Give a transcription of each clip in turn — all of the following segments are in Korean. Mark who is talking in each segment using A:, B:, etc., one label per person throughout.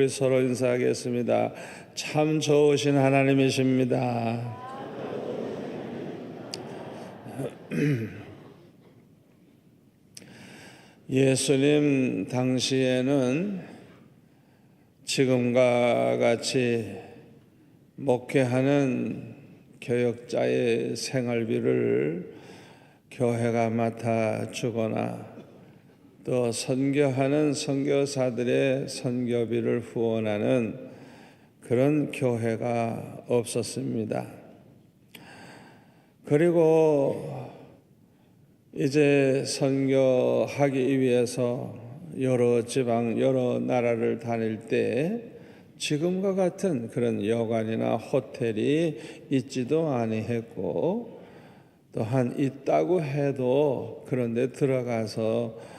A: 우리 서로 인사하겠습니다. 참 좋으신 하나님이십니다. 예수님 당시에는 지금과 같이 목회하는 교역자의 생활비를 교회가 맡아 주거나 또 선교하는 선교사들의 선교비를 후원하는 그런 교회가 없었습니다. 그리고 이제 선교하기 위해서 여러 지방, 여러 나라를 다닐 때 지금과 같은 그런 여관이나 호텔이 있지도 아니했고, 또한 있다고 해도 그런 데 들어가서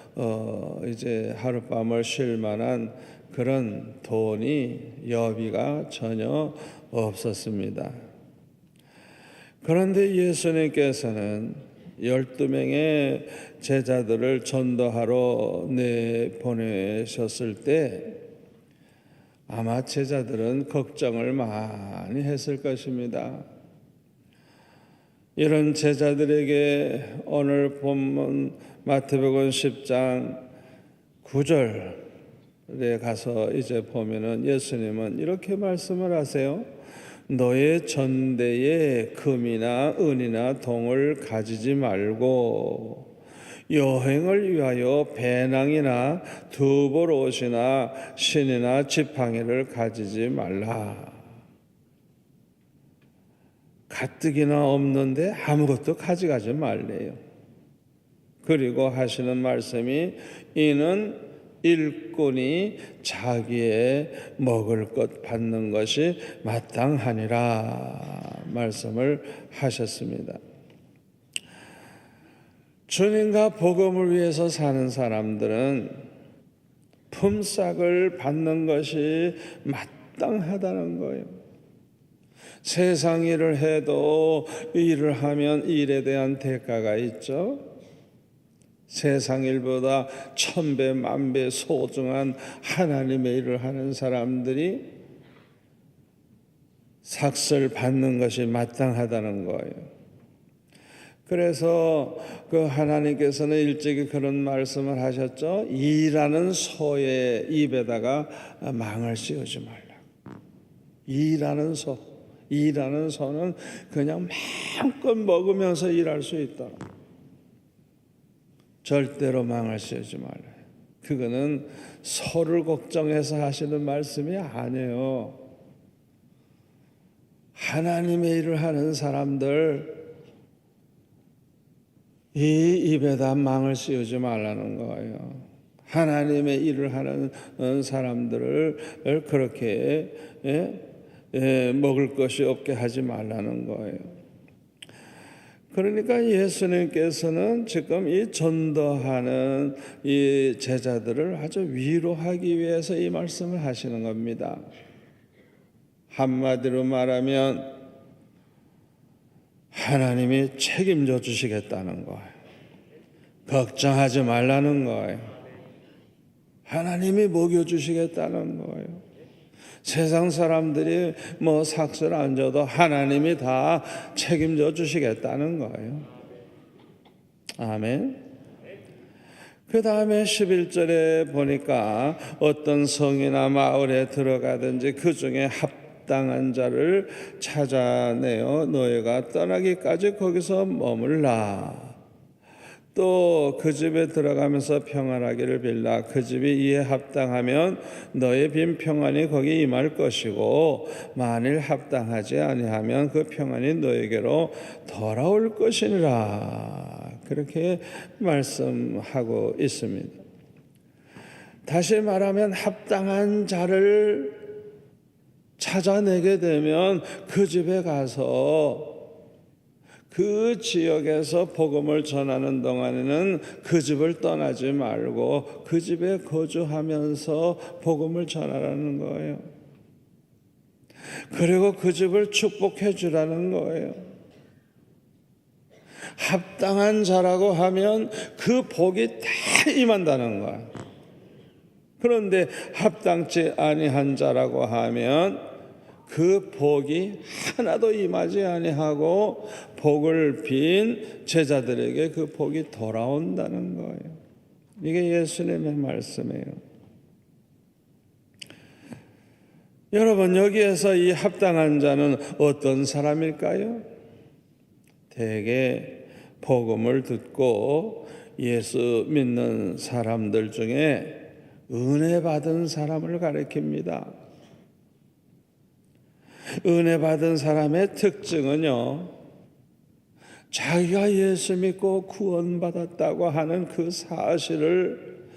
A: 이제 하룻밤을 쉴 만한 그런 돈이 여비가 전혀 없었습니다. 그런데 예수님께서는 12명의 제자들을 전도하러 내보내셨을 때 아마 제자들은 걱정을 많이 했을 것입니다. 이런 제자들에게 오늘 본문 마태복음 10장 9절에 가서 이제 보면은 예수님은 이렇게 말씀을 하세요. 너의 전대에 금이나 은이나 동을 가지지 말고 여행을 위하여 배낭이나 두벌 옷이나 신이나 지팡이를 가지지 말라. 가뜩이나 없는데 아무것도 가져가지 말래요. 그리고 하시는 말씀이 이는 일꾼이 자기의 먹을 것 받는 것이 마땅하니라 말씀을 하셨습니다. 주님과 복음을 위해서 사는 사람들은 품삯을 받는 것이 마땅하다는 거예요. 세상 일을 해도 일을 하면 일에 대한 대가가 있죠. 세상 일보다 1000배, 10,000배 소중한 하나님의 일을 하는 사람들이 삭슬 받는 것이 마땅하다는 거예요. 그래서 그 하나님께서는 일찍이 그런 말씀을 하셨죠. 일하는 소의 입에다가 망을 씌우지 말라. 일하는 소는 그냥 마음껏 먹으면서 일할 수 있다. 절대로 망을 씌우지 말아요. 그거는 소를 걱정해서 하시는 말씀이 아니에요. 하나님의 일을 하는 사람들 이 입에다 망을 씌우지 말라는 거예요. 하나님의 일을 하는 사람들을 그렇게 먹을 것이 없게 하지 말라는 거예요. 그러니까 예수님께서는 지금 이 전도하는 이 제자들을 아주 위로하기 위해서 이 말씀을 하시는 겁니다. 한마디로 말하면 하나님이 책임져 주시겠다는 거예요. 걱정하지 말라는 거예요. 하나님이 먹여주시겠다는 거예요. 세상 사람들이 뭐 삭슬 안 줘도 하나님이 다 책임져 주시겠다는 거예요. 아멘. 그 다음에 11절에 보니까 어떤 성이나 마을에 들어가든지 그 중에 합당한 자를 찾아내어 너희가 떠나기까지 거기서 머물라. 또 그 집에 들어가면서 평안하기를 빌라. 그 집이 이에 합당하면 너의 빈 평안이 거기 임할 것이고 만일 합당하지 아니하면 그 평안이 너에게로 돌아올 것이니라. 그렇게 말씀하고 있습니다. 다시 말하면 합당한 자를 찾아내게 되면 그 집에 가서 그 지역에서 복음을 전하는 동안에는 그 집을 떠나지 말고 그 집에 거주하면서 복음을 전하라는 거예요. 그리고 그 집을 축복해 주라는 거예요. 합당한 자라고 하면 그 복이 다 임한다는 거예요. 그런데 합당치 아니한 자라고 하면 그 복이 하나도 임하지 아니하고 복을 빈 제자들에게 그 복이 돌아온다는 거예요. 이게 예수님의 말씀이에요. 여러분, 여기에서 이 합당한 자는 어떤 사람일까요? 대개 복음을 듣고 예수 믿는 사람들 중에 은혜 받은 사람을 가리킵니다. 은혜 받은 사람의 특징은요, 자기가 예수 믿고 구원받았다고 하는 그 사실을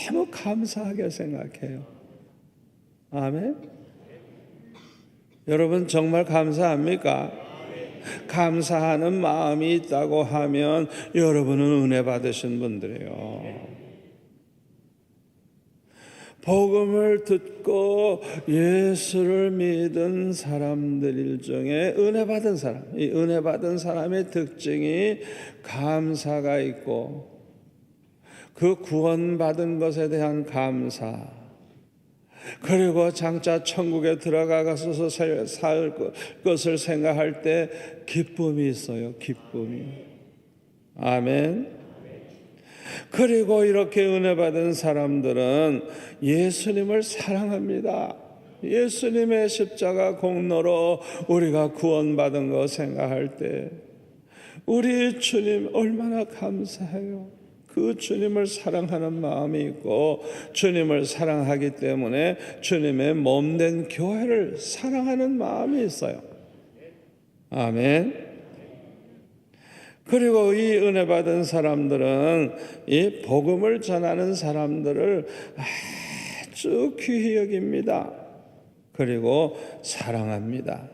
A: 너무 감사하게 생각해요. 아멘. 여러분, 정말 감사합니까? 감사하는 마음이 있다고 하면 여러분은 은혜 받으신 분들이에요. 복음을 듣고 예수를 믿은 사람들 중에 은혜 받은 사람, 이 은혜 받은 사람의 특징이 감사가 있고, 그 구원받은 것에 대한 감사, 그리고 장차 천국에 들어가서 살 것을 생각할 때 기쁨이 있어요. 기쁨이. 아멘. 그리고 이렇게 은혜 받은 사람들은 예수님을 사랑합니다. 예수님의 십자가 공로로 우리가 구원받은 거 생각할 때 우리 주님 얼마나 감사해요. 그 주님을 사랑하는 마음이 있고, 주님을 사랑하기 때문에 주님의 몸된 교회를 사랑하는 마음이 있어요. 아멘. 그리고 이 은혜 받은 사람들은 이 복음을 전하는 사람들을 아주 귀히 여깁니다. 그리고 사랑합니다.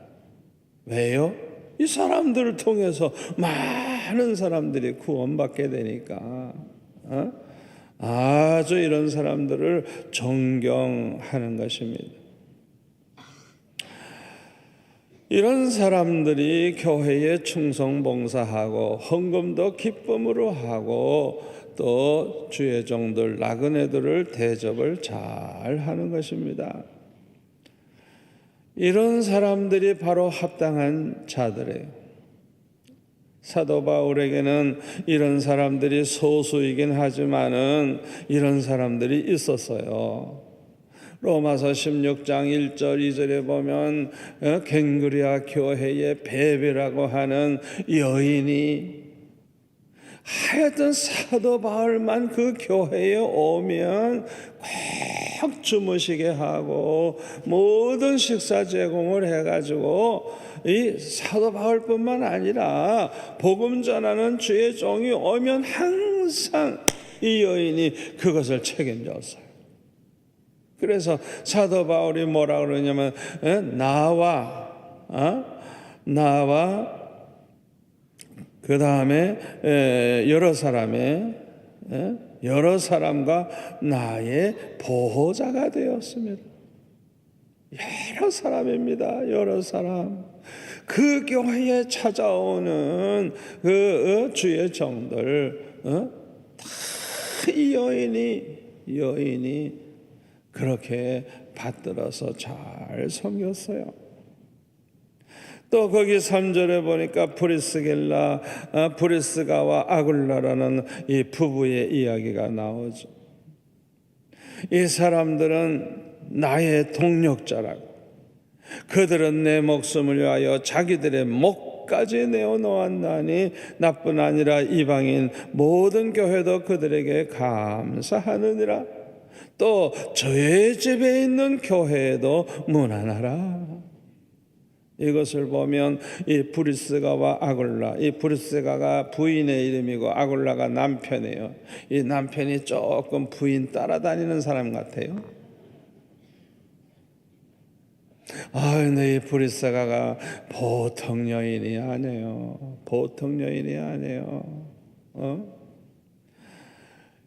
A: 왜요? 이 사람들을 통해서 많은 사람들이 구원받게 되니까 아주 이런 사람들을 존경하는 것입니다. 이런 사람들이 교회에 충성봉사하고 헌금도 기쁨으로 하고 또 주의 종들 나그네들을 대접을 잘 하는 것입니다. 이런 사람들이 바로 합당한 자들이에요. 사도 바울에게는 이런 사람들이 소수이긴 하지만은 이런 사람들이 있었어요. 로마서 16장 1절 2절에 보면 갱그리아 교회의 베베라고 하는 여인이 하여튼 사도 바울만 그 교회에 오면 꼭 주무시게 하고 모든 식사 제공을 해가지고 이 사도 바울뿐만 아니라 복음 전하는 주의 종이 오면 항상 이 여인이 그것을 책임졌어요. 그래서 사도 바울이 뭐라 그러냐면 나와 그 다음에 여러 사람과 나의 보호자가 되었습니다. 여러 사람입니다. 여러 사람. 그 교회에 찾아오는 그 주의 종들 다 이 여인이 그렇게 받들어서 잘 섬겼어요. 또 거기 3절에 보니까 브리스가와 아굴라라는 이 부부의 이야기가 나오죠. 이 사람들은 나의 동력자라고, 그들은 내 목숨을 위하여 자기들의 목까지 내어놓았나니 나뿐 아니라 이방인 모든 교회도 그들에게 감사하느니라. 또 저의 집에 있는 교회에도 문안하라. 이것을 보면 이 브리스가와 아굴라, 이 브리스가가 부인의 이름이고 아굴라가 남편이에요. 이 남편이 조금 부인 따라다니는 사람 같아요. 근데 이 브리스가가 보통 여인이 아니에요. 보통 여인이 아니에요.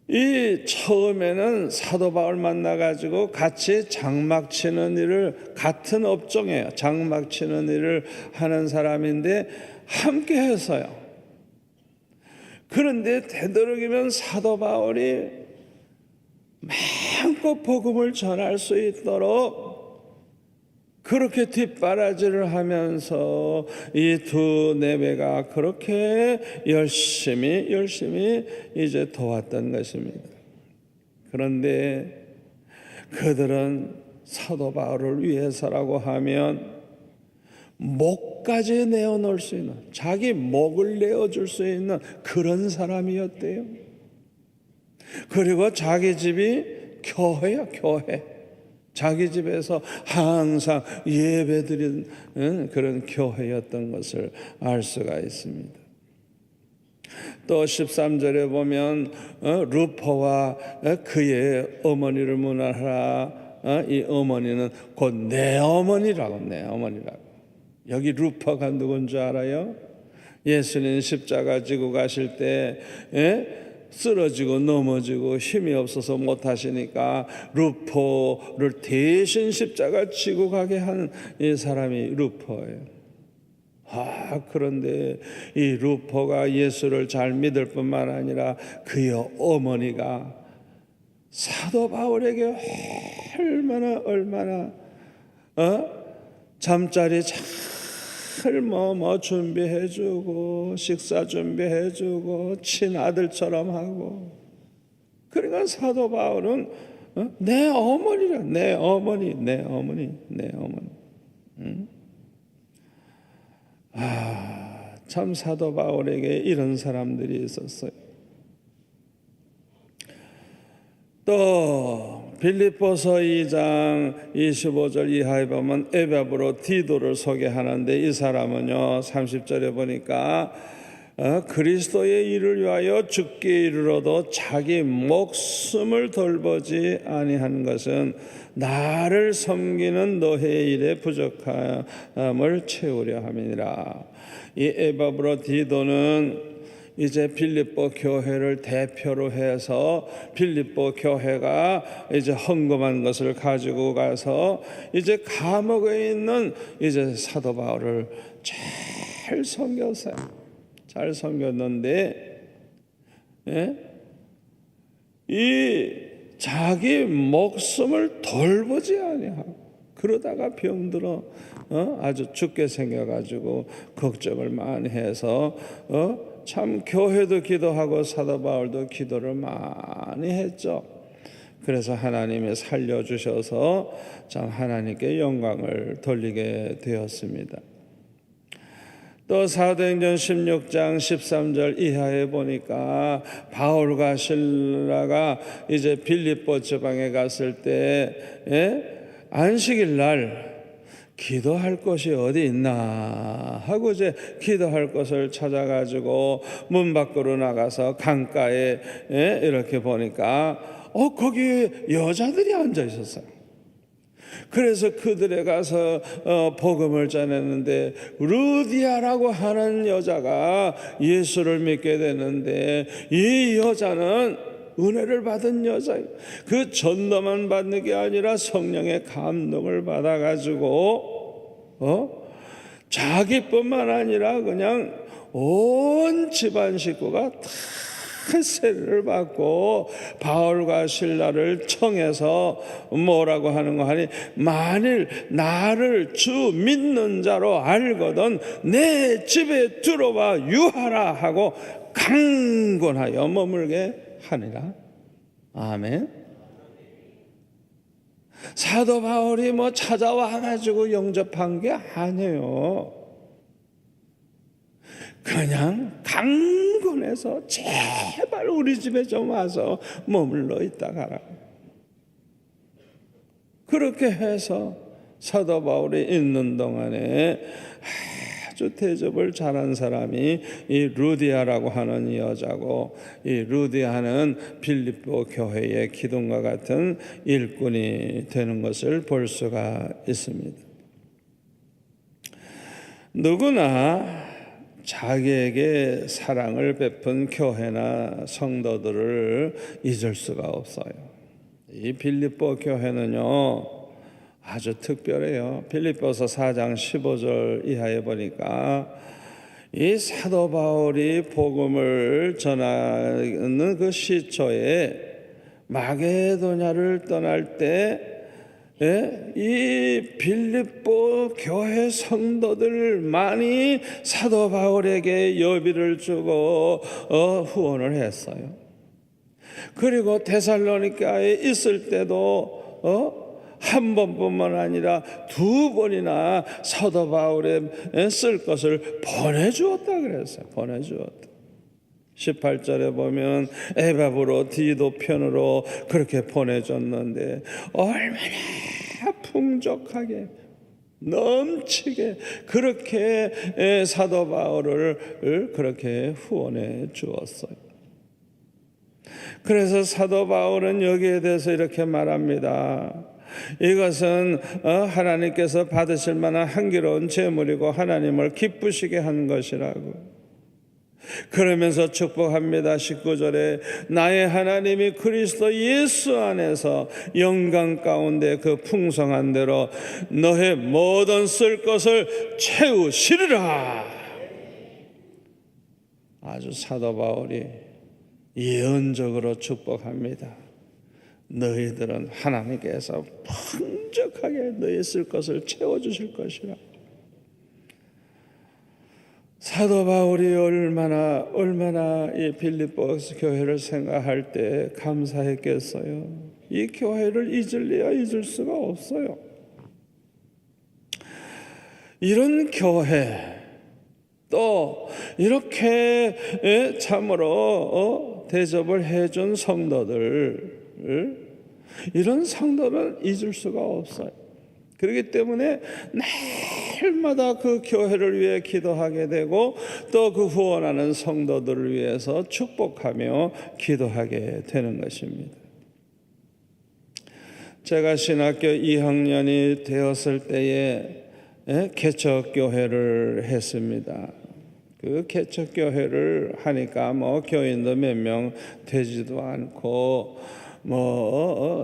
A: 이 처음에는 사도 바울 만나가지고 같이 장막 치는 일을, 같은 업종이에요. 장막 치는 일을 하는 사람인데 함께 했어요. 그런데 되도록이면 사도 바울이 마음껏 복음을 전할 수 있도록 그렇게 뒷바라지를 하면서 이 두 내외가 그렇게 열심히 이제 도왔던 것입니다. 그런데 그들은 사도 바울을 위해서라고 하면 목까지 내어놓을 수 있는, 자기 목을 내어줄 수 있는 그런 사람이었대요. 그리고 자기 집이 교회야, 교회. 자기 집에서 항상 예배드리는 그런 교회였던 것을 알 수가 있습니다. 또 13절에 보면 루포와 그의 어머니를 문안하라. 이 어머니는 곧 내 어머니라고. 여기 루포가 누군 줄 알아요? 예수님 십자가 지고 가실 때 쓰러지고 넘어지고 힘이 없어서 못하시니까 루포를 대신 십자가 지고 가게 한 이 사람이 루포예요. 그런데 이 루포가 예수를 잘 믿을 뿐만 아니라 그의 어머니가 사도 바울에게 얼마나 잠자리 잘 준비해주고 식사 준비해주고 친아들처럼 하고, 그러니까 사도 바울은 내 어머니라, 내 어머니. 참 사도 바울에게 이런 사람들이 있었어요. 또 빌립보서 2장 25절 이하에 보면 에바브로디도를 소개하는데, 이 사람은요 30절에 보니까 그리스도의 일을 위하여 죽게 이르러도 자기 목숨을 돌보지 아니한 것은 나를 섬기는 노예의 일에 부족함을 채우려 함이니라. 이 에바브로디도는 이제 빌립보 교회를 대표로 해서 빌립보 교회가 이제 헌금한 것을 가지고 가서 이제 감옥에 있는 이제 사도 바울을 잘 섬겼어요. 잘 섬겼는데 이 자기 목숨을 돌보지 아니하고 그러다가 병들어 아주 죽게 생겨가지고 걱정을 많이 해서 참 교회도 기도하고 사도 바울도 기도를 많이 했죠. 그래서 하나님이 살려주셔서 참 하나님께 영광을 돌리게 되었습니다. 또 사도행전 16장 13절 이하에 보니까 바울과 실라가 이제 빌립보 지방에 갔을 때 안식일 날 기도할 곳이 어디 있나 하고 이제 기도할 곳을 찾아가지고 문 밖으로 나가서 강가에 이렇게 보니까 거기 여자들이 앉아 있었어요. 그래서 그들에 가서 복음을 전했는데 루디아라고 하는 여자가 예수를 믿게 되는데, 이 여자는 은혜를 받은 여자예요. 그 전도만 받는 게 아니라 성령의 감동을 받아가지고 자기뿐만 아니라 그냥 온 집안 식구가 다 세례를 받고 바울과 실라를 청해서 뭐라고 하는 거 하니, 만일 나를 주 믿는 자로 알거든 내 집에 들어와 유하라 하고 강권하여 머물게 하니라. 아멘. 사도 바울이 뭐 찾아와 가지고 영접한 게 아니에요. 그냥 강권해서 제발 우리 집에 좀 와서 머물러 있다 가라. 그렇게 해서 사도 바울이 있는 동안에 아주 대접을 잘한 사람이 이 루디아라고 하는 여자고, 이 루디아는 빌립보 교회의 기둥과 같은 일꾼이 되는 것을 볼 수가 있습니다. 누구나 자기에게 사랑을 베푼 교회나 성도들을 잊을 수가 없어요. 이 빌립보 교회는요 아주 특별해요. 빌립보서 4장 15절 이하에 보니까 이 사도 바울이 복음을 전하는 그 시초에 마게도냐를 떠날 때 이 빌립보 교회 성도들 많이 사도 바울에게 여비를 주고 후원을 했어요. 그리고 데살로니가에 있을 때도 한 번뿐만 아니라 두 번이나 사도 바울에 쓸 것을 보내주었다 그랬어요. 보내주었다. 18절에 보면 에바브로 디도 편으로 그렇게 보내줬는데 얼마나 풍족하게 넘치게 그렇게 사도 바울을 그렇게 후원해 주었어요. 그래서 사도 바울은 여기에 대해서 이렇게 말합니다. 이것은 하나님께서 받으실 만한 향기로운 제물이고 하나님을 기쁘시게 한 것이라고. 그러면서 축복합니다. 19절에 나의 하나님이 그리스도 예수 안에서 영광 가운데 그 풍성한 대로 너의 모든 쓸 것을 채우시리라. 아주 사도 바울이 예언적으로 축복합니다. 너희들은 하나님께서 풍족하게 너희 쓸 것을 채워주실 것이라. 사도 바울이 얼마나 이 빌립보 교회를 생각할 때 감사했겠어요. 이 교회를 잊을래야 잊을 수가 없어요. 이런 교회 또 이렇게 참으로 대접을 해준 성도들, 이런 성도는 잊을 수가 없어요. 그렇기 때문에 날마다 그 교회를 위해 기도하게 되고 또 그 후원하는 성도들을 위해서 축복하며 기도하게 되는 것입니다. 제가 신학교 2학년이 되었을 때에 개척교회를 했습니다. 그 개척교회를 하니까 교인도 몇 명 되지도 않고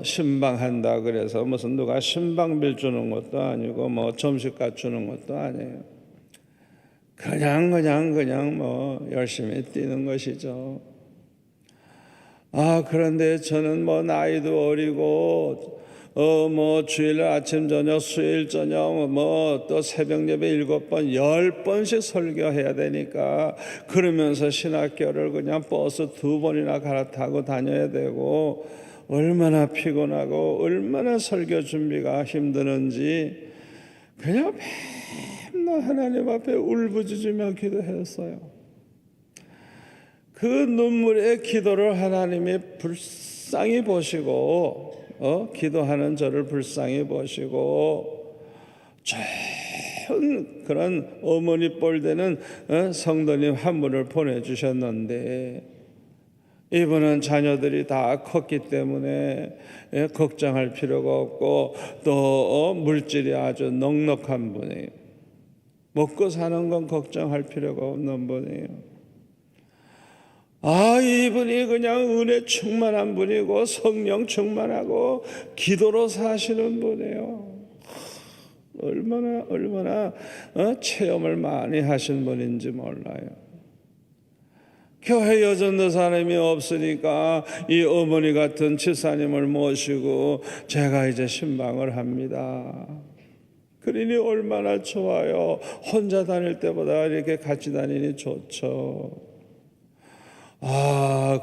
A: 신방한다 그래서 무슨 누가 신방빌 주는 것도 아니고 점심값 주는 것도 아니에요. 그냥 열심히 뛰는 것이죠. 그런데 저는 나이도 어리고 주일 아침 저녁 수요일 저녁 또 새벽 예배 7번 10번씩 설교해야 되니까 그러면서 신학교를 그냥 버스 2번이나 갈아타고 다녀야 되고 얼마나 피곤하고 얼마나 설교 준비가 힘드는지 그냥 맨날 하나님 앞에 울부짖으며 기도했어요. 그 눈물의 기도를 하나님이 불쌍히 보시고 기도하는 저를 불쌍히 보시고 좋은 그런 어머니 뻘 되는 성도님 한 분을 보내주셨는데 이분은 자녀들이 다 컸기 때문에 걱정할 필요가 없고 또 물질이 아주 넉넉한 분이에요. 먹고 사는 건 걱정할 필요가 없는 분이에요. 이분이 그냥 은혜 충만한 분이고 성령 충만하고 기도로 사시는 분이에요. 얼마나 체험을 많이 하신 분인지 몰라요. 교회 여전도 사람이 없으니까 이 어머니 같은 집사님을 모시고 제가 이제 신방을 합니다. 그러니 얼마나 좋아요. 혼자 다닐 때보다 이렇게 같이 다니니 좋죠.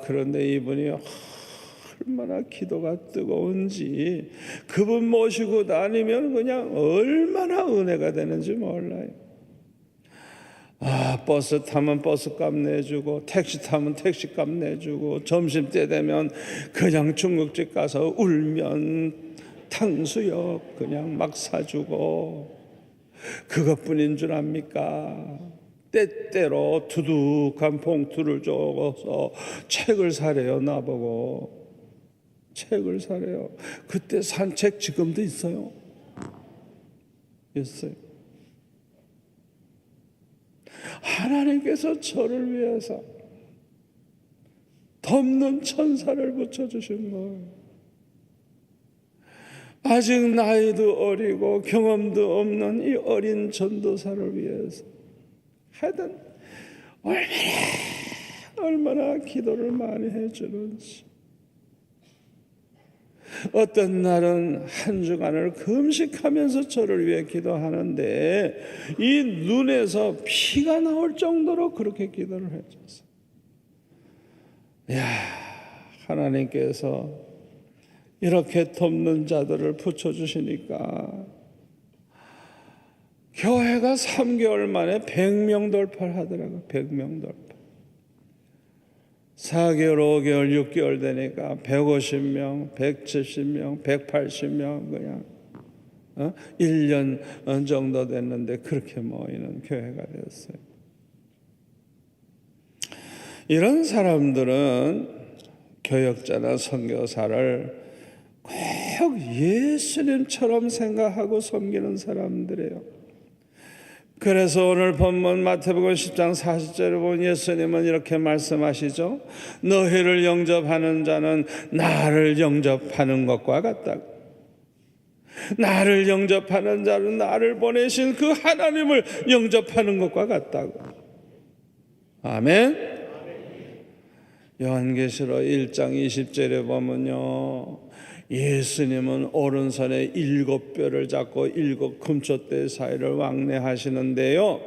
A: 그런데 이분이 얼마나 기도가 뜨거운지 그분 모시고 다니면 그냥 얼마나 은혜가 되는지 몰라요. 버스 타면 버스값 내주고 택시 타면 택시값 내주고 점심때 되면 그냥 중국집 가서 울면 탕수육 그냥 막 사주고 그것뿐인 줄 압니까? 때때로 두둑한 봉투를 줘서 책을 사래요. 나보고 책을 사래요. 그때 산 책 지금도 있어요. 하나님께서 저를 위해서 덮는 천사를 붙여주신 거예요. 아직 나이도 어리고 경험도 없는 이 어린 전도사를 위해서 하여튼 얼마나 기도를 많이 해주는지. 어떤 날은 한 주간을 금식하면서 저를 위해 기도하는데 이 눈에서 피가 나올 정도로 그렇게 기도를 해줬어요. 이야, 하나님께서 이렇게 돕는 자들을 붙여주시니까 교회가 3개월 만에 100명 돌파를 하더라고요. 100명 돌파. 4개월, 5개월, 6개월 되니까 150명, 170명, 180명 그냥 1년 정도 됐는데 그렇게 모이는 교회가 되었어요. 이런 사람들은 교역자나 선교사를 꼭 예수님처럼 생각하고 섬기는 사람들이에요. 그래서 오늘 본문 마태복음 10장 40절에 보면 예수님은 이렇게 말씀하시죠. 너희를 영접하는 자는 나를 영접하는 것과 같다. 나를 영접하는 자는 나를 보내신 그 하나님을 영접하는 것과 같다고. 아멘. 요한계시록 1장 20절에 보면요, 예수님은 오른손에 7뼈를 잡고 7 금초대 사이를 왕래하시는데요,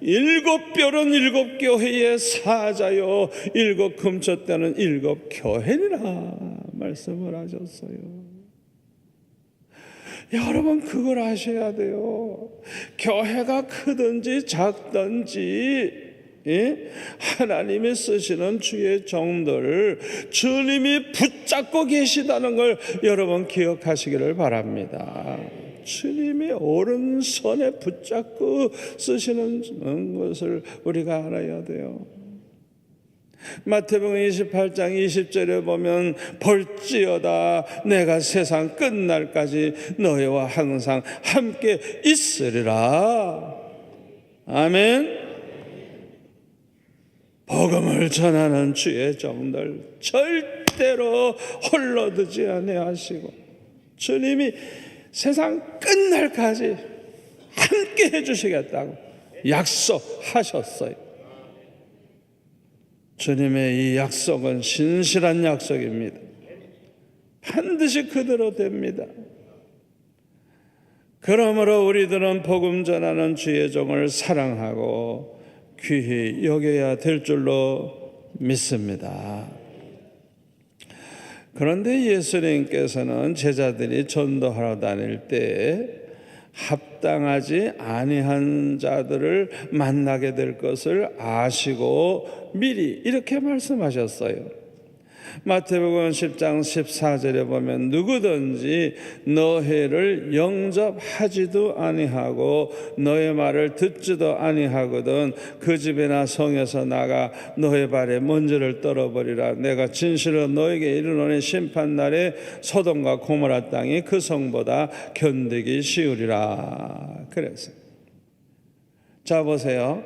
A: 7뼈는 7교회의 사자요 7 금초대는 7 교회니라 말씀을 하셨어요. 여러분 그걸 아셔야 돼요. 교회가 크든지 작든지 하나님이 쓰시는 주의 종들을 주님이 붙잡고 계시다는 걸 여러분 기억하시기를 바랍니다. 주님이 오른손에 붙잡고 쓰시는 것을 우리가 알아야 돼요. 마태복음 28장 20절에 보면 볼지어다 내가 세상 끝날까지 너희와 항상 함께 있으리라. 아멘. 복음을 전하는 주의 종들 절대로 홀로 두지 아니하시고 주님이 세상 끝날까지 함께 해주시겠다고 약속하셨어요. 주님의 이 약속은 신실한 약속입니다. 반드시 그대로 됩니다. 그러므로 우리들은 복음 전하는 주의 종을 사랑하고 귀히 여겨야 될 줄로 믿습니다. 그런데 예수님께서는 제자들이 전도하러 다닐 때 합당하지 아니한 자들을 만나게 될 것을 아시고 미리 이렇게 말씀하셨어요. 마태복음 10장 14절에 보면 누구든지 너희를 영접하지도 아니하고 너의 말을 듣지도 아니하거든 그 집이나 성에서 나가 너의 발에 먼지를 떨어버리라. 내가 진실로 너에게 이르노니 심판날에 소돔과 고모라 땅이 그 성보다 견디기 쉬우리라. 그래서 자 보세요.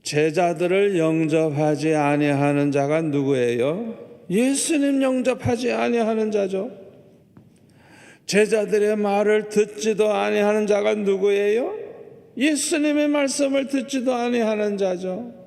A: 제자들을 영접하지 아니하는 자가 누구예요? 예수님 영접하지 아니하는 자죠. 제자들의 말을 듣지도 아니하는 자가 누구예요? 예수님의 말씀을 듣지도 아니하는 자죠.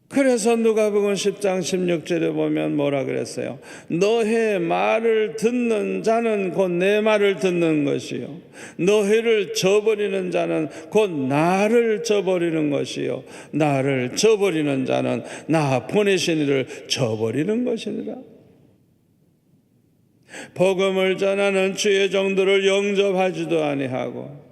A: 그래서 누가복음 10장 16절에 보면 뭐라 그랬어요? 너의 말을 듣는 자는 곧 내 말을 듣는 것이요 너희를 저버리는 자는 곧 나를 저버리는 것이요 나를 저버리는 자는 나 보내신 이를 저버리는 것이니라. 복음을 전하는 주의 종들을 영접하지도 아니하고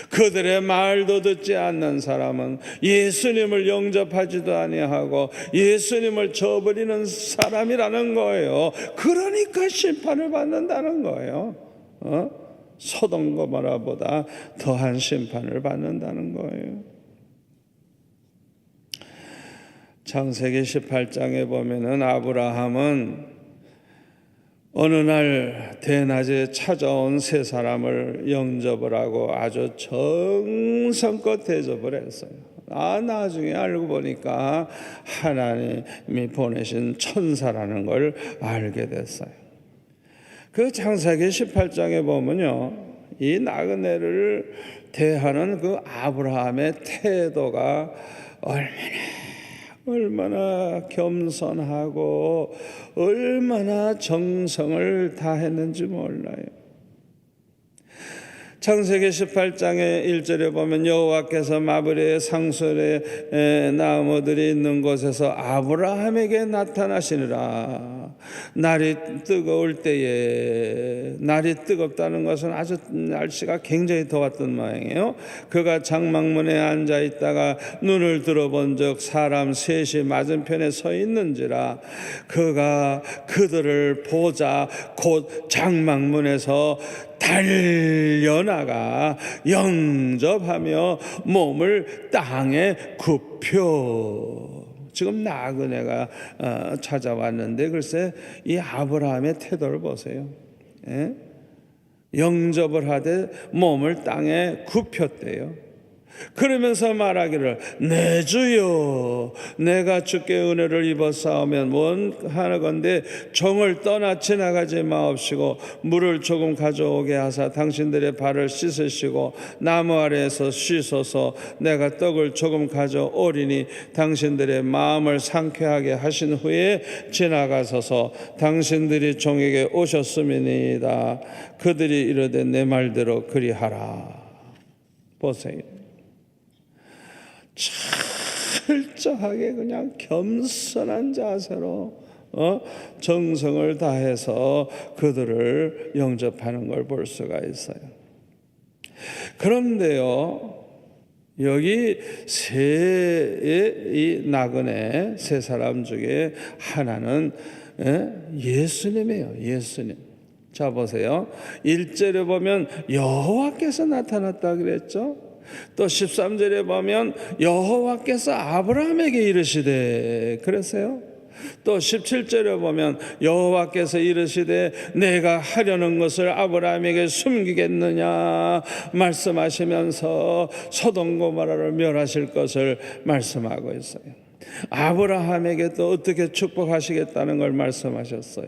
A: 그들의 말도 듣지 않는 사람은 예수님을 영접하지도 아니하고 예수님을 저버리는 사람이라는 거예요. 그러니까 심판을 받는다는 거예요. 소돔 고모라보다 더한 심판을 받는다는 거예요. 창세기 18장에 보면은 아브라함은 어느 날 대낮에 찾아온 세 사람을 영접을 하고 아주 정성껏 대접을 했어요. 나중에 알고 보니까 하나님이 보내신 천사라는 걸 알게 됐어요. 그 창세기 18장에 보면요, 이 나그네를 대하는 그 아브라함의 태도가 얼마나 얼마나 겸손하고 얼마나 정성을 다했는지 몰라요. 창세기 18장의 1절에 보면 여호와께서 마브레의 상술의 나무들이 있는 곳에서 아브라함에게 나타나시니라. 날이 뜨거울 때에, 날이 뜨겁다는 것은 아주 날씨가 굉장히 더웠던 모양이에요. 그가 장막문에 앉아 있다가 눈을 들어본 적 사람 셋이 맞은편에 서 있는지라. 그가 그들을 보자 곧 장막문에서 달려나가 영접하며 몸을 땅에 굽혀. 지금 나그네가 찾아왔는데 글쎄 이 아브라함의 태도를 보세요. 예? 영접을 하되 몸을 땅에 굽혔대요. 그러면서 말하기를 내 주여 내가 주께 은혜를 입었사오면 원하건대 종을 떠나 지나가지 마옵시고 물을 조금 가져오게 하사 당신들의 발을 씻으시고 나무 아래에서 쉬소서. 내가 떡을 조금 가져오리니 당신들의 마음을 상쾌하게 하신 후에 지나가소서. 당신들이 종에게 오셨음이니이다. 그들이 이르되 내 말대로 그리하라. 보세요. 철저하게 그냥 겸손한 자세로 정성을 다해서 그들을 영접하는 걸 볼 수가 있어요. 그런데요, 여기 이 나그네 세 사람 중에 하나는 예수님이에요. 예수님. 자 보세요. 1절에 보면 여호와께서 나타났다 그랬죠. 또 13절에 보면 여호와께서 아브라함에게 이르시되 그랬어요. 또 17절에 보면 여호와께서 이르시되 내가 하려는 것을 아브라함에게 숨기겠느냐 말씀하시면서 소돔 고모라를 멸하실 것을 말씀하고 있어요. 아브라함에게 또 어떻게 축복하시겠다는 걸 말씀하셨어요.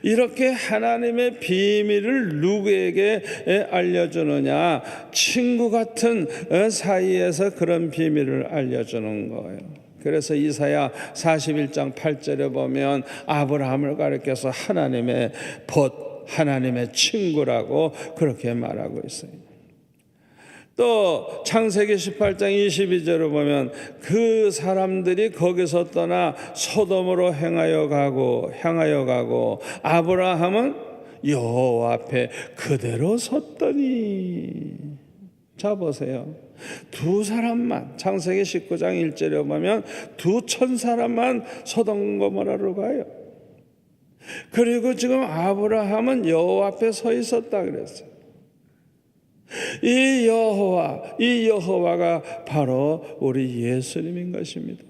A: 이렇게 하나님의 비밀을 누구에게 알려주느냐? 친구 같은 사이에서 그런 비밀을 알려주는 거예요. 그래서 이사야 41장 8절에 보면 아브라함을 가리켜서 하나님의 벗, 하나님의 친구라고 그렇게 말하고 있어요. 또 창세기 18장 22절을 보면 그 사람들이 거기서 떠나 소돔으로 향하여 가고 아브라함은 여호와 앞에 그대로 섰더니. 자 보세요. 두 사람만 창세기 19장 1절에 보면 두 천사람만 소돔 고모라로 가요. 그리고 지금 아브라함은 여호와 앞에 서 있었다 그랬어요. 이 여호와가 바로 우리 예수님인 것입니다.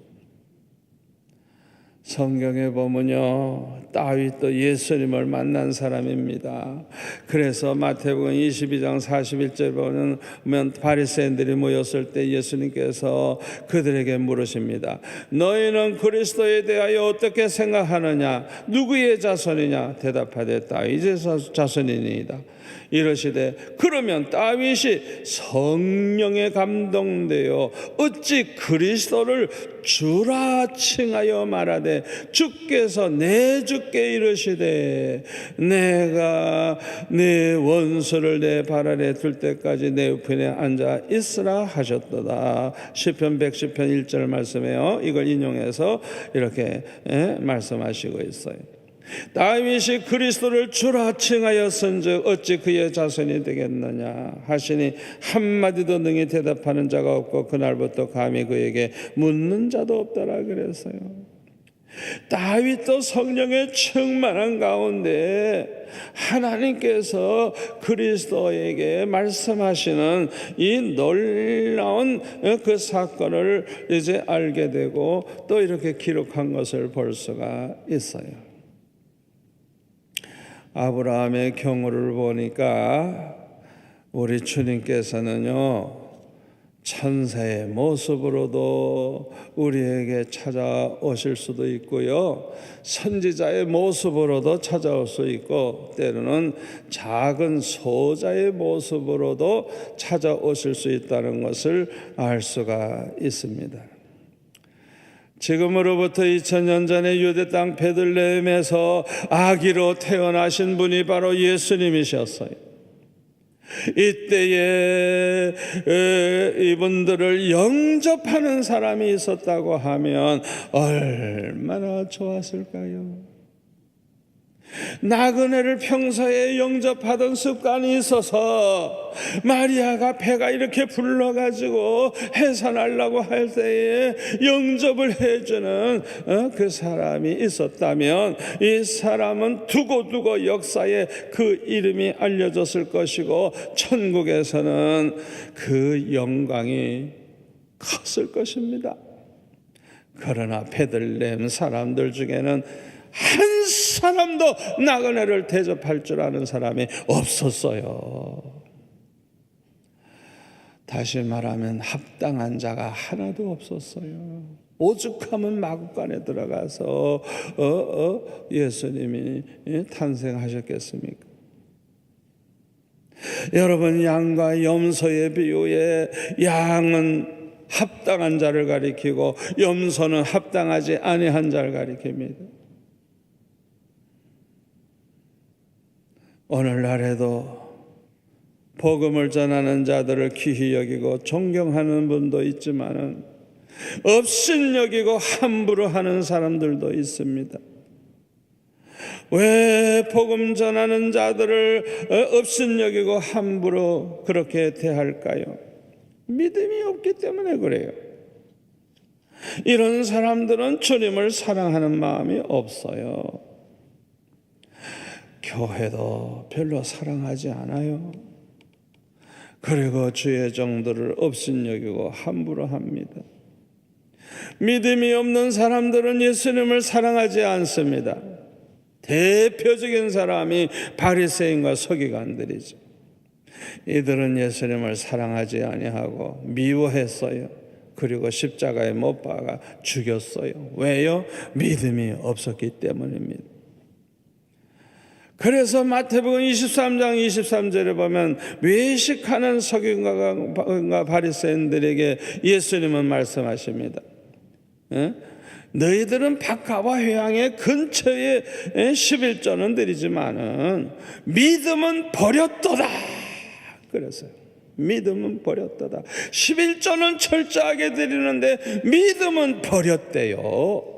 A: 성경에 보면요, 다윗도 예수님을 만난 사람입니다. 그래서 마태복음 22장 41절 보면 바리새인들이 모였을 때 예수님께서 그들에게 물으십니다. 너희는 그리스도에 대하여 어떻게 생각하느냐? 누구의 자손이냐? 대답하되 다윗의 자손이니이다. 이러시되 그러면 다윗이 성령에 감동되어 어찌 그리스도를 주라 칭하여 말하되 주께서 내 주께 이르시되 내가 네 원수를 내 발 아래 둘 때까지 내 우편에 앉아 있으라 하셨도다. 시편 110편 1절 말씀에요. 이걸 인용해서 이렇게 말씀하시고 있어요. 다윗이 그리스도를 주라 칭하였은즉 어찌 그의 자손이 되겠느냐 하시니 한마디도 능히 대답하는 자가 없고 그날부터 감히 그에게 묻는 자도 없더라 그랬어요. 다윗도 성령에 충만한 가운데 하나님께서 그리스도에게 말씀하시는 이 놀라운 그 사건을 이제 알게 되고 또 이렇게 기록한 것을 볼 수가 있어요. 아브라함의 경우를 보니까 우리 주님께서는요, 천사의 모습으로도 우리에게 찾아오실 수도 있고요, 선지자의 모습으로도 찾아올 수 있고, 때로는 작은 소자의 모습으로도 찾아오실 수 있다는 것을 알 수가 있습니다. 지금으로부터 2000년 전에 유대 땅 베들레헴에서 아기로 태어나신 분이 바로 예수님이셨어요. 이때에 이분들을 영접하는 사람이 있었다고 하면 얼마나 좋았을까요? 나그네를 평소에 영접하던 습관이 있어서 마리아가 배가 이렇게 불러가지고 해산하려고 할 때에 영접을 해주는 그 사람이 있었다면 이 사람은 두고두고 역사에 그 이름이 알려졌을 것이고 천국에서는 그 영광이 컸을 것입니다. 그러나 베들레헴 사람들 중에는 한 사람도 나그네를 대접할 줄 아는 사람이 없었어요. 다시 말하면 합당한 자가 하나도 없었어요. 오죽하면 마구간에 들어가서 예수님이 탄생하셨겠습니까? 여러분, 양과 염소의 비유에 양은 합당한 자를 가리키고 염소는 합당하지 아니한 자를 가리킵니다. 오늘날에도 복음을 전하는 자들을 귀히 여기고 존경하는 분도 있지만은 업신여기고 함부로 하는 사람들도 있습니다. 왜 복음 전하는 자들을 업신여기고 함부로 그렇게 대할까요? 믿음이 없기 때문에 그래요. 이런 사람들은 주님을 사랑하는 마음이 없어요. 교회도 별로 사랑하지 않아요. 그리고 주의 종들을 업신여기고 함부로 합니다. 믿음이 없는 사람들은 예수님을 사랑하지 않습니다. 대표적인 사람이 바리새인과 서기관들이죠. 이들은 예수님을 사랑하지 아니하고 미워했어요. 그리고 십자가에 못 박아 죽였어요. 왜요? 믿음이 없었기 때문입니다. 그래서 마태복음 23장 23절에 보면 외식하는 서기관과 바리새인들에게 예수님은 말씀하십니다. 너희들은 박하와 회향의 근처에 11조는 드리지만은 믿음은 버렸도다. 그랬어요. 믿음은 버렸도다. 11조는 철저하게 드리는데 믿음은 버렸대요.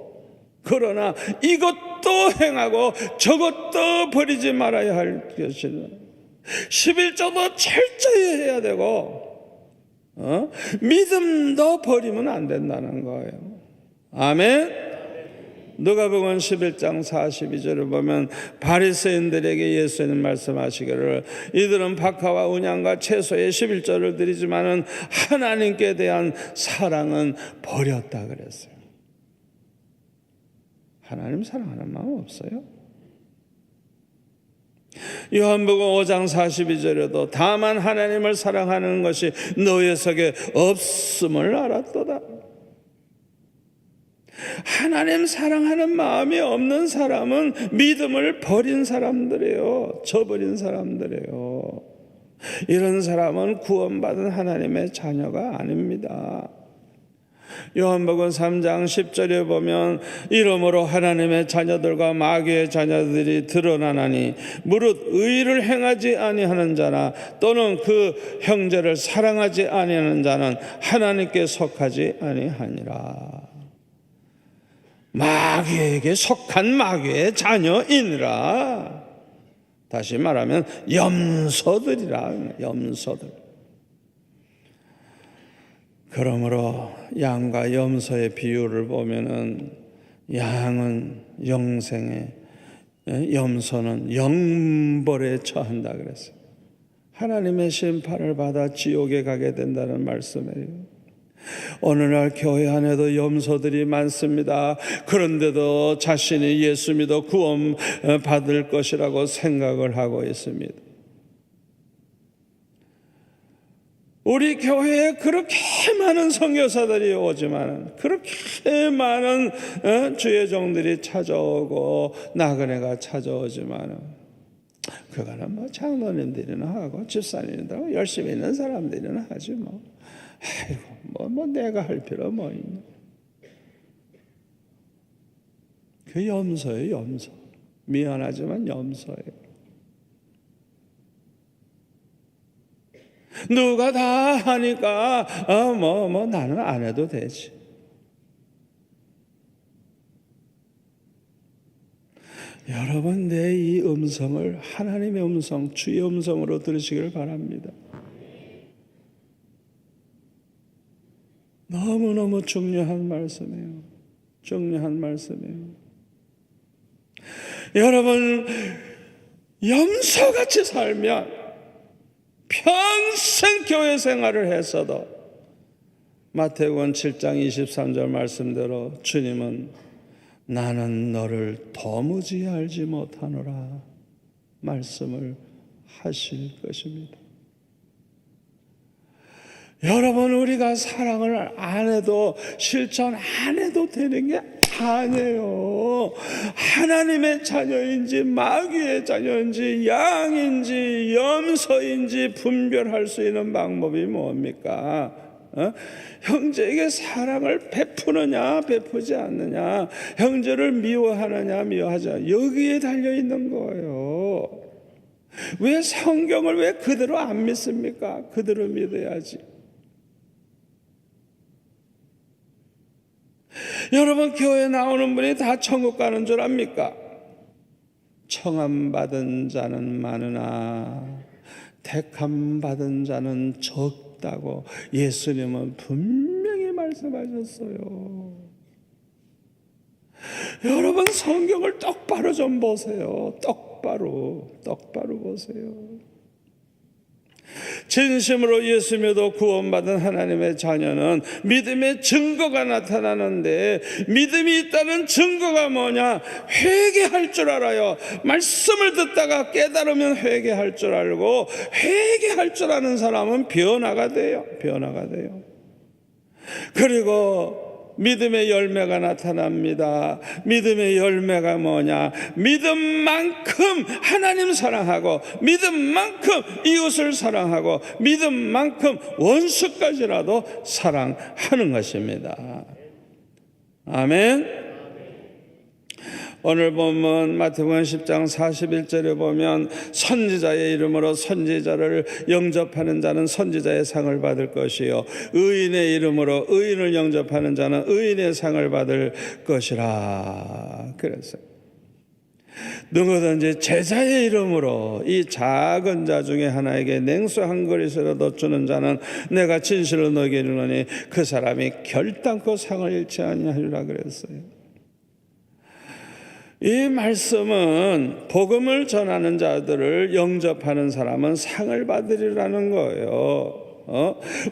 A: 그러나 이것도 행하고 저것도 버리지 말아야 할 것이다. 11조도 철저히 해야 되고 믿음도 버리면 안 된다는 거예요. 아멘. 누가복음 11장 42절을 보면 바리새인들에게 예수님 말씀하시기를 이들은 박하와 운양과 채소의 11조를 드리지만은 하나님께 대한 사랑은 버렸다 그랬어요. 하나님 사랑하는 마음 없어요? 요한복음 5장 42절에도 다만 하나님을 사랑하는 것이 너희 속에 없음을 알았도다. 하나님 사랑하는 마음이 없는 사람은 믿음을 버린 사람들이에요. 저버린 사람들이에요. 이런 사람은 구원받은 하나님의 자녀가 아닙니다. 요한복음 3장 10절에 보면 이러므로 하나님의 자녀들과 마귀의 자녀들이 드러나나니 무릇 의를 행하지 아니하는 자나 또는 그 형제를 사랑하지 아니하는 자는 하나님께 속하지 아니하니라. 마귀에게 속한 마귀의 자녀이니라. 다시 말하면 염소들이라. 염소들. 그러므로 양과 염소의 비유를 보면은 양은 영생에, 염소는 영벌에 처한다 그랬어요. 하나님의 심판을 받아 지옥에 가게 된다는 말씀이에요. 오늘날 교회 안에도 염소들이 많습니다. 그런데도 자신이 예수 믿어 구원 받을 것이라고 생각을 하고 있습니다. 우리 교회에 그렇게 많은 선교사들이 오지만 그렇게 많은 주의 종들이 찾아오고 나그네가 찾아오지만 그거는 뭐 장로님들이나 하고 집사님들 열심히 있는 사람들이나 하지 뭐. 아이고 뭐 내가 할 필요 뭐 있나. 그 염소예요, 염소. 미안하지만 염소예요. 누가 다 하니까 나는 안 해도 되지. 여러분, 내 이 음성을 하나님의 음성, 주의 음성으로 들으시길 바랍니다. 너무너무 중요한 말씀이에요. 중요한 말씀이에요. 여러분, 염소같이 살면 평생 교회 생활을 했어도 마태복음 7장 23절 말씀대로 주님은 나는 너를 도무지 알지 못하노라 말씀을 하실 것입니다. 여러분, 우리가 사랑을 안 해도 실천 안 해도 되는 게 아니에요. 하나님의 자녀인지 마귀의 자녀인지 양인지 염소인지 분별할 수 있는 방법이 뭡니까? 형제에게 사랑을 베푸느냐 베푸지 않느냐, 형제를 미워하느냐 미워하지 않느냐, 여기에 달려있는 거예요. 왜 성경을 왜 그대로 안 믿습니까? 그대로 믿어야지. 여러분, 교회 나오는 분이 다 천국 가는 줄 압니까? 청함 받은 자는 많으나 택함 받은 자는 적다고 예수님은 분명히 말씀하셨어요. 여러분, 성경을 똑바로 좀 보세요. 똑바로 보세요. 진심으로 예수 믿어 구원받은 하나님의 자녀는 믿음의 증거가 나타나는데, 믿음이 있다는 증거가 뭐냐? 회개할 줄 알아요. 말씀을 듣다가 깨달으면 회개할 줄 알고, 회개할 줄 아는 사람은 변화가 돼요. 그리고 믿음의 열매가 나타납니다. 믿음의 열매가 뭐냐? 믿음만큼 하나님 사랑하고, 믿음만큼 이웃을 사랑하고, 믿음만큼 원수까지라도 사랑하는 것입니다. 아멘. 오늘 보면 마태복음 10장 41절에 보면 선지자의 이름으로 선지자를 영접하는 자는 선지자의 상을 받을 것이요, 의인의 이름으로 의인을 영접하는 자는 의인의 상을 받을 것이라 그랬어요. 누구든지 제자의 이름으로 이 작은 자 중에 하나에게 냉수 한 그릇이라도 주는 자는 내가 진실로 너에게 이르노니 그 사람이 결단코 상을 잃지 아니하리라 그랬어요. 이 말씀은 복음을 전하는 자들을 영접하는 사람은 상을 받으리라는 거예요.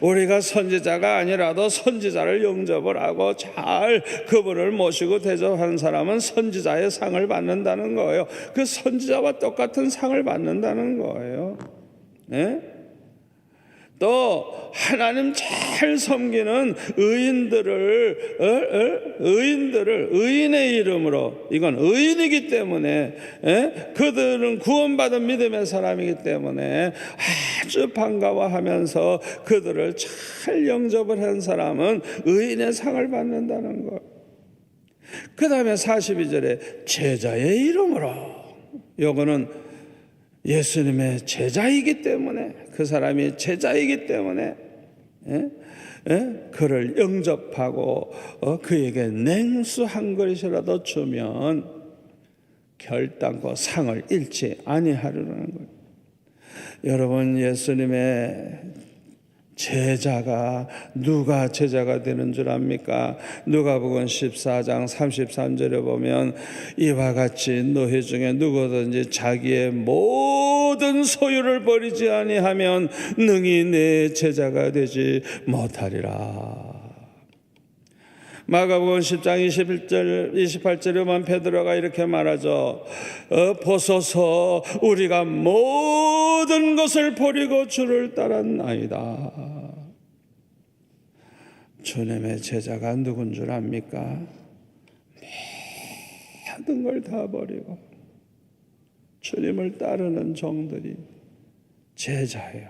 A: 우리가 선지자가 아니라도 선지자를 영접을 하고 잘 그분을 모시고 대접하는 사람은 선지자의 상을 받는다는 거예요. 그 선지자와 똑같은 상을 받는다는 거예요. 네? 또 하나님 잘 섬기는 의인들을 의인의 이름으로, 이건 의인이기 때문에, 그들은 구원받은 믿음의 사람이기 때문에 아주 반가워하면서 그들을 잘 영접을 한 사람은 의인의 상을 받는다는 것. 그 다음에 42절에 제자의 이름으로, 요거는 예수님의 제자이기 때문에, 그 사람이 제자이기 때문에 그를 영접하고 그에게 냉수 한 그릇이라도 주면 결단코 상을 잃지 아니하리라는 거예요. 여러분, 예수님의 제자가, 누가 제자가 되는 줄 압니까? 누가복음 14장 33절에 보면 이와 같이 너희 중에 누구든지 자기의 모든 소유를 버리지 아니하면 능히 내 제자가 되지 못하리라. 마가복음 10장 21절 28절에 보면 베드로가 이렇게 말하죠. 보소서, 우리가 모든 것을 버리고 주를 따랐나이다. 주님의 제자가 누군 줄 압니까? 모든 걸 다 버리고 주님을 따르는 종들이 제자예요.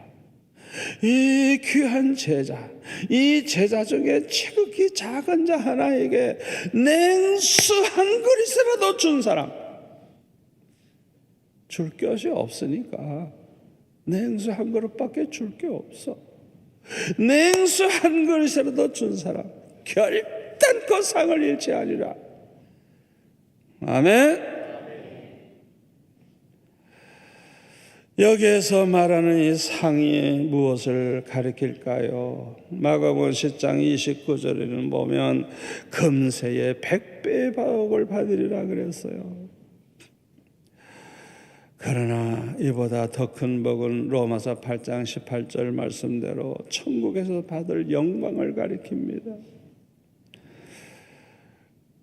A: 이 귀한 제자, 이 제자 중에 지극히 작은 자 하나에게 냉수 한 그릇이라도 준 사람, 줄 것이 없으니까 냉수 한 그릇밖에 줄 게 없어. 냉수 한 그릇이라도 준 사람 결단코 상을 잃지 아니라. 아멘. 여기에서 말하는 이 상이 무엇을 가리킬까요? 마가복음 10장 29절에는 보면 금세에 100배의 복을 받으리라 그랬어요. 그러나 이보다 더 큰 복은 로마서 8장 18절 말씀대로 천국에서 받을 영광을 가리킵니다.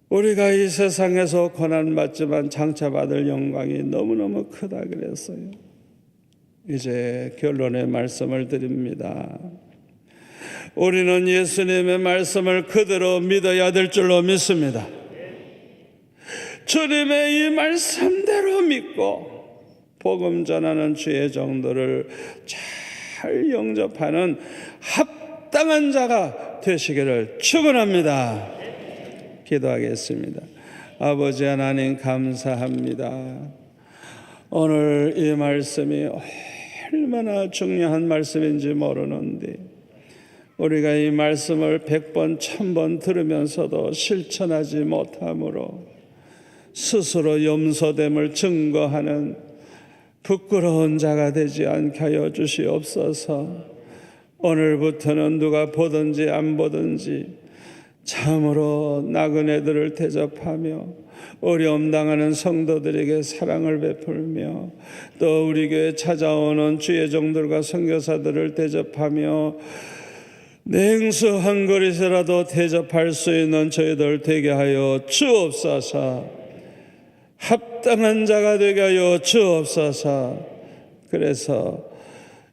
A: 우리가 이 세상에서 고난받지만 장차 받을 영광이 너무너무 크다 그랬어요. 이제 결론의 말씀을 드립니다. 우리는 예수님의 말씀을 그대로 믿어야 될 줄로 믿습니다. 주님의 이 말씀대로 믿고 복음 전하는 주의 정도를 잘 영접하는 합당한 자가 되시기를 축원합니다. 기도하겠습니다. 아버지 하나님 감사합니다. 오늘 이 말씀이 얼마나 중요한 말씀인지 모르는데 우리가 이 말씀을 100번, 1000번 들으면서도 실천하지 못함으로 스스로 염소됨을 증거하는 부끄러운 자가 되지 않게 하여 주시옵소서. 오늘부터는 누가 보든지 안 보든지 참으로 나그네들을 대접하며 어려움 당하는 성도들에게 사랑을 베풀며 또 우리 교회 찾아오는 주의 종들과 선교사들을 대접하며 냉수 한 그릇이라도 대접할 수 있는 저희들 되게 하여 주옵소서. 합당한 자가 되게 하여 주옵소서. 그래서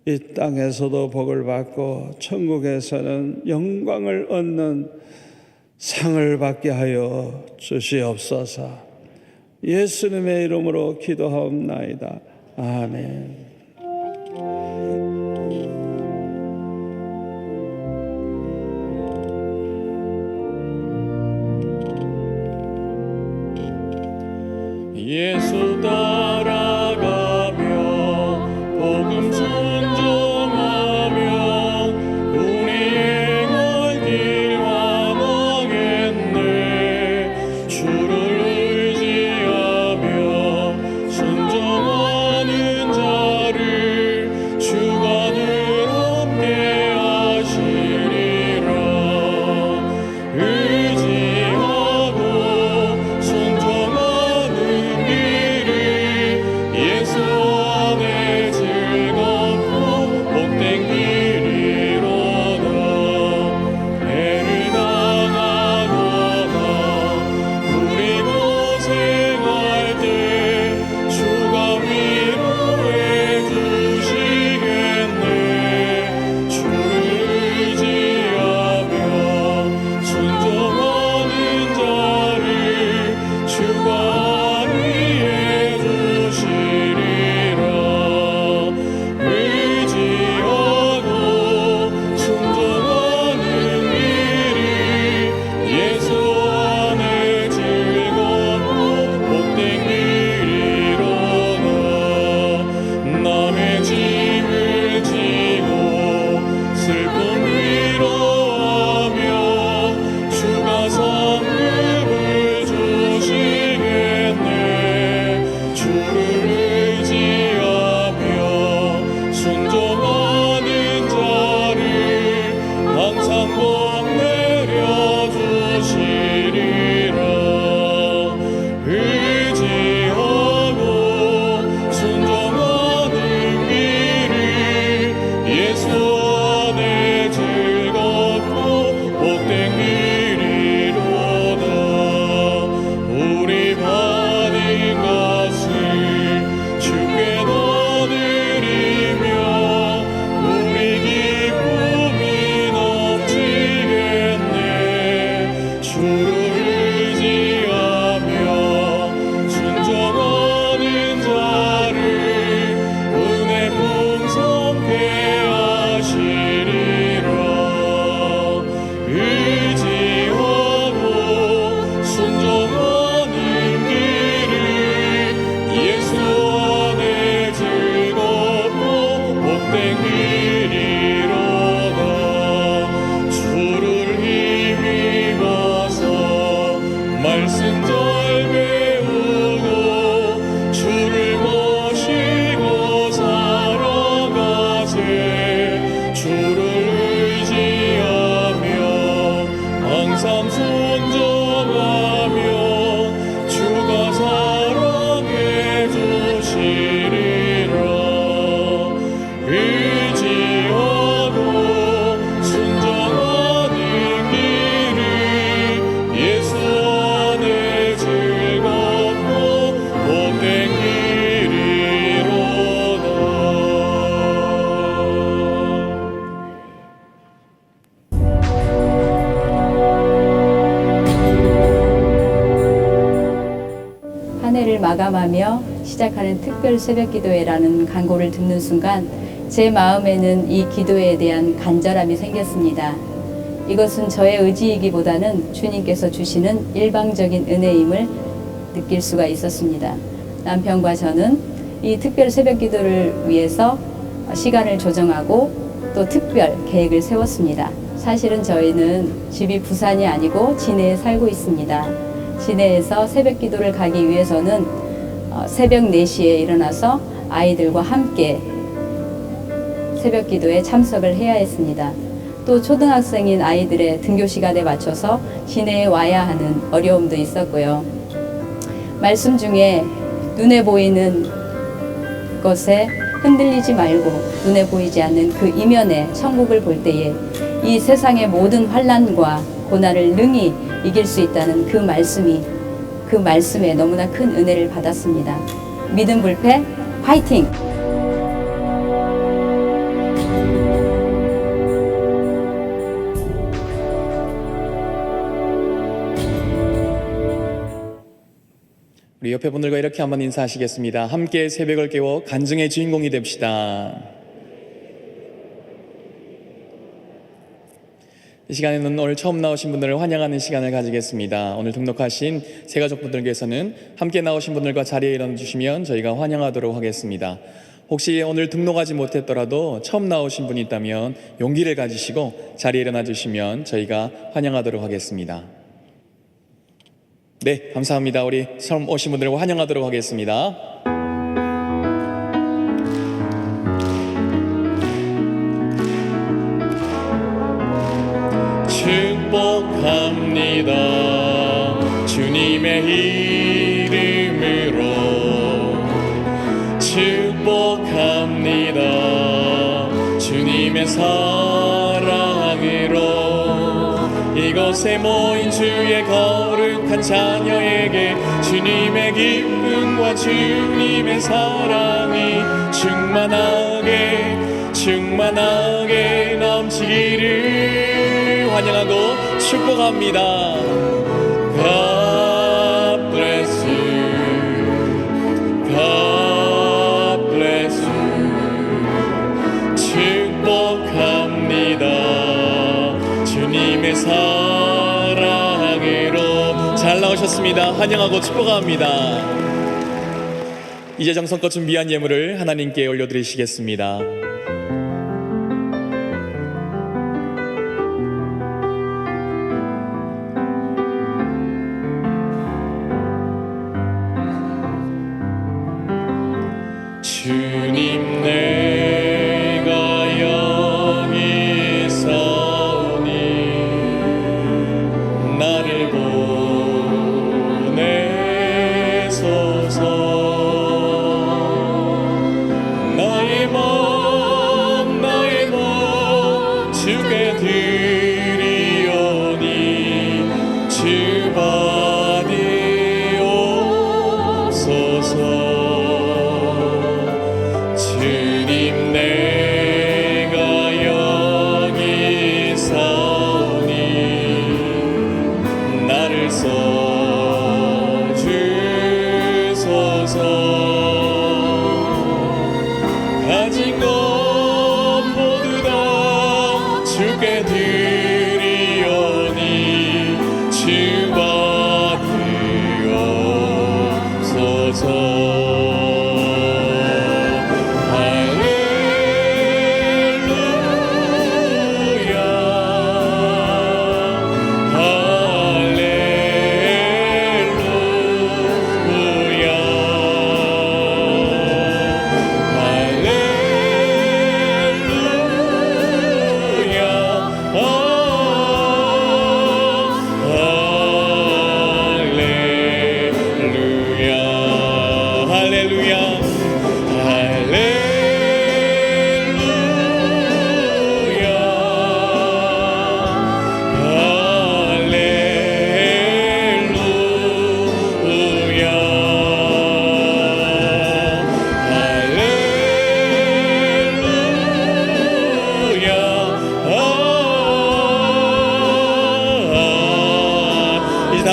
A: 이 땅에서도 복을 받고 천국에서는 영광을 얻는 상을 받게 하여 주시옵소서. 예수님의 이름으로 기도하옵나이다. 아멘.
B: 예수 따라가며 복음 순종하며 우리의 갈 길 완항했네. 주를 의지하며 순종하는 자 지리라. 의지하고 순종하는 길이 예수 안에 즐겁고 복된 길이로다.
C: 한 해를 마감하며 시작하는 특별 새벽기도회라는 광고를 듣는 순간 제 마음에는 이 기도에 대한 간절함이 생겼습니다. 이것은 저의 의지이기보다는 주님께서 주시는 일방적인 은혜임을 느낄 수가 있었습니다. 남편과 저는 이 특별 새벽기도를 위해서 시간을 조정하고 또 특별 계획을 세웠습니다. 사실은 저희는 집이 부산이 아니고 진해에 살고 있습니다. 진해에서 새벽 기도를 가기 위해서는 새벽 4시에 일어나서 아이들과 함께 새벽 기도에 참석을 해야 했습니다. 또 초등학생인 아이들의 등교 시간에 맞춰서 진해에 와야 하는 어려움도 있었고요. 말씀 중에 눈에 보이는 것에 흔들리지 말고 눈에 보이지 않는 그 이면에 천국을 볼 때에 이 세상의 모든 환난과 고난을 능히 이길 수 있다는 그 말씀에 너무나 큰 은혜를 받았습니다. 믿음 불패 화이팅!
D: 우리 옆에 분들과 이렇게 한번 인사하시겠습니다. 함께 새벽을 깨워 간증의 주인공이 됩시다. 이 시간에는 오늘 처음 나오신 분들을 환영하는 시간을 가지겠습니다. 오늘 등록하신 새가족분들께서는 함께 나오신 분들과 자리에 일어나 주시면 저희가 환영하도록 하겠습니다. 혹시 오늘 등록하지 못했더라도 처음 나오신 분이 있다면 용기를 가지시고 자리에 일어나 주시면 저희가 환영하도록 하겠습니다. 네, 감사합니다. 우리 처음 오신 분들을 환영하도록 하겠습니다.
B: 축복합니다. 주님의 이름으로 축복합니다. 주님의 사랑으로 이곳에 모인 주의 거룩한 자녀에게 주님의 기쁨과 주님의 사랑이 충만하게 넘치기를 환영하고 축복합니다. God bless you. God bless you. 축복합니다. 주님의 사랑으로 잘 나오셨습니다. 환영하고 축복합니다.
D: 이제 정성껏 준비한 예물을 하나님께 올려드리시겠습니다.
B: 주님 내가 여기 있사오니 나를 보내소서. 나의 몸 주께 드리오니 주 받으옵소서. 주님 내가 여기 있사오니 나를 써주소서. 가진 것 모두 다 주께 드리오니 주 받으옵소서. 할렐루야.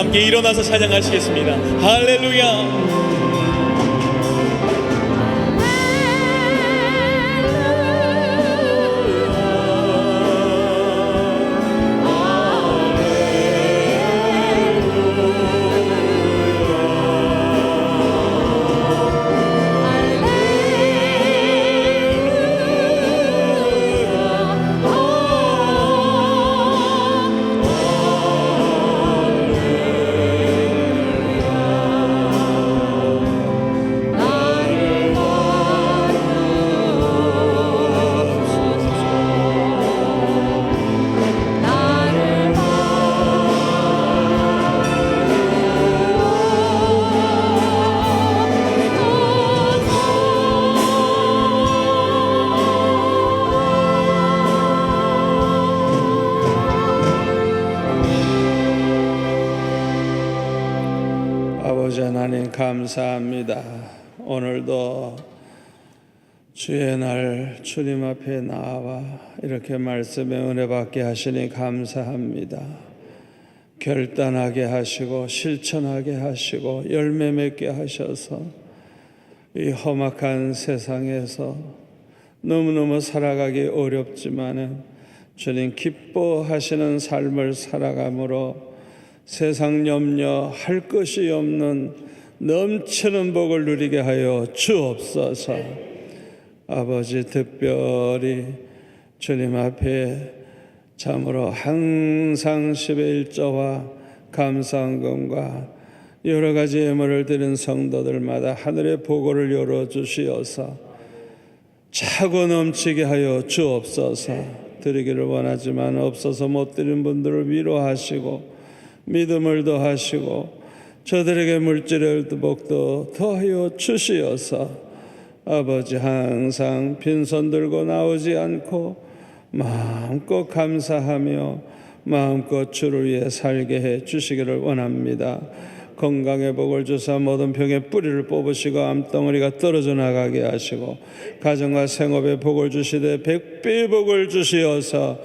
B: 함께 일어나서 찬양하시겠습니다. 할렐루야.
A: 아버지 하나님 감사합니다. 오늘도 주의 날 주님 앞에 나와 이렇게 말씀의 은혜 받게 하시니 감사합니다. 결단하게 하시고 실천하게 하시고 열매 맺게 하셔서 이 험악한 세상에서 너무너무 살아가기 어렵지만은 주님 기뻐하시는 삶을 살아감으로 세상 염려할 것이 없는 넘치는 복을 누리게 하여 주옵소서. 아버지 특별히 주님 앞에 참으로 항상 10의 1조와 감사헌금과 여러 가지 예물을 드린 성도들마다 하늘의 보고를 열어주시어서 차고 넘치게 하여 주옵소서. 드리기를 원하지만 없어서 못 드린 분들을 위로하시고 믿음을 더하시고 저들에게 물질의 복도 더하여 주시어서 아버지 항상 빈손 들고 나오지 않고 마음껏 감사하며 마음껏 주를 위해 살게 해 주시기를 원합니다. 건강의 복을 주사 모든 병의 뿌리를 뽑으시고 암덩어리가 떨어져 나가게 하시고 가정과 생업의 복을 주시되 100배의 복을 주시어서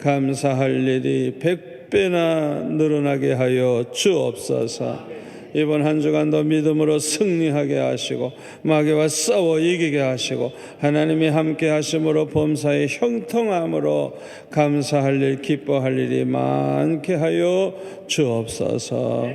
A: 감사할 일이 100배나 늘어나게 하여 주옵소서. 이번 한 주간도 믿음으로 승리하게 하시고 마귀와 싸워 이기게 하시고 하나님이 함께 하심으로 범사의 형통함으로 감사할 일 기뻐할 일이 많게 하여 주옵소서.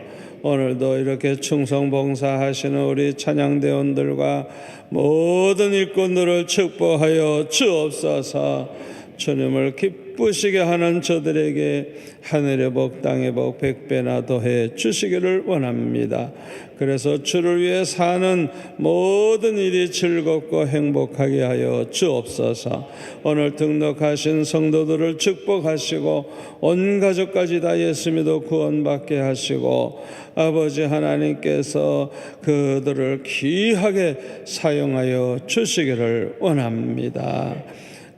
A: 오늘도 이렇게 충성봉사하시는 우리 찬양대원들과 모든 일꾼들을 축복하여 주옵소서. 주님을 기쁘시게 하는 저들에게 하늘의 복 땅의 복 100배나 더해 주시기를 원합니다. 그래서 주를 위해 사는 모든 일이 즐겁고 행복하게 하여 주옵소서. 오늘 등록하신 성도들을 축복하시고 온 가족까지 다 예수 믿어 구원받게 하시고 아버지 하나님께서 그들을 귀하게 사용하여 주시기를 원합니다.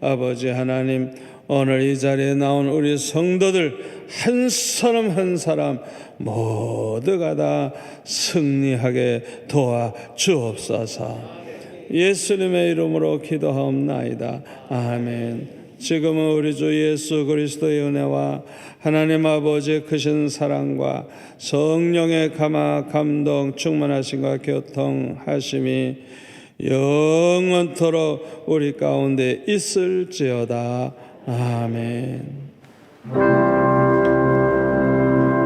A: 아버지 하나님, 오늘 이 자리에 나온 우리 성도들 한 사람 한 사람 모두가 다 승리하게 도와 주옵소서. 예수님의 이름으로 기도하옵나이다. 아멘. 지금은 우리 주 예수 그리스도의 은혜와 하나님 아버지의 크신 사랑과 성령의 감동 충만하심과 교통하심이 영원토록 우리 가운데 있을지어다. 아멘.